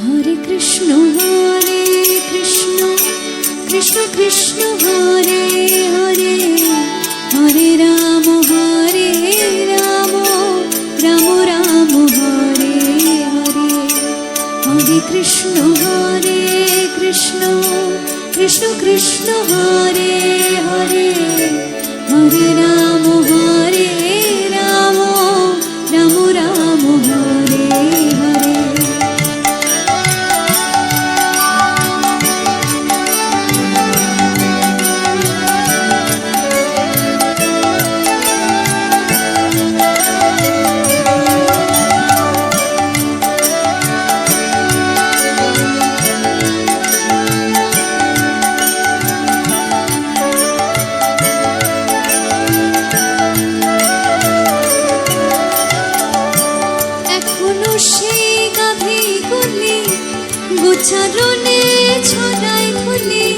হরে কৃষ্ণ কৃষ্ণ কৃষ্ণ হরে হরে, হরে রাম রাম রাম হরে হরে। হরে কৃষ্ণ কৃষ্ণ কৃষ্ণ হরে হরে, হরে রাম রাম রাম হরে হরে। গোচারণে ছড়াই ধুলি,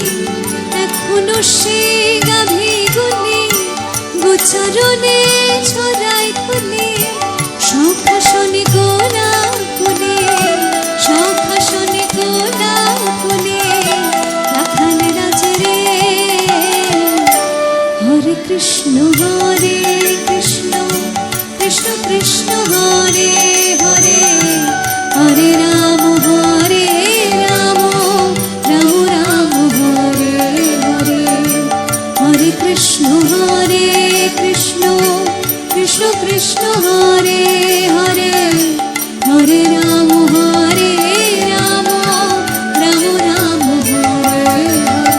এখনো সে গাভী গুলি গোচারণে ছড়াই ধুলি। শঙ্খাসনে গোলা ফুলে, শঙ্খাসনে গোলা ফুলে, রাখাল রাজে রে। হরে কৃষ্ণ কৃষ্ণ কৃষ্ণ হরে হরে, হরে রাম রাম রাম হরে হরে। হরে কৃষ্ণ কৃষ্ণ কৃষ্ণ হরে হরে, হরে রাম রাম রাম হরে হরে।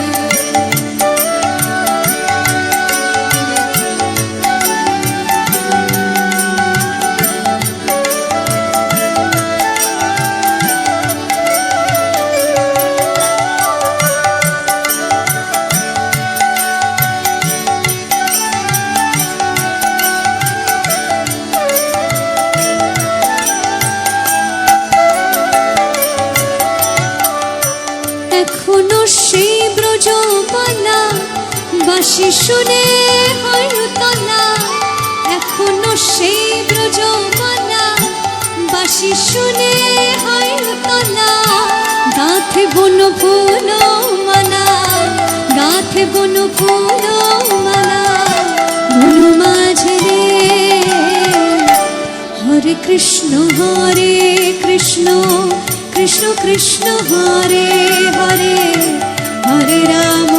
এখনো সেই ব্রজমালা বাঁশি শুনে হরতলা, এখনো সেই ব্রজমালা বাঁশি শুনে হরতলা। গাঁথে বন ফুল মালা, গাঁথে বন ফুল মালা, বন মাঝে রে। হরে কৃষ্ণ কৃষ্ণ কৃষ্ণ হরে হরে, হরে রাম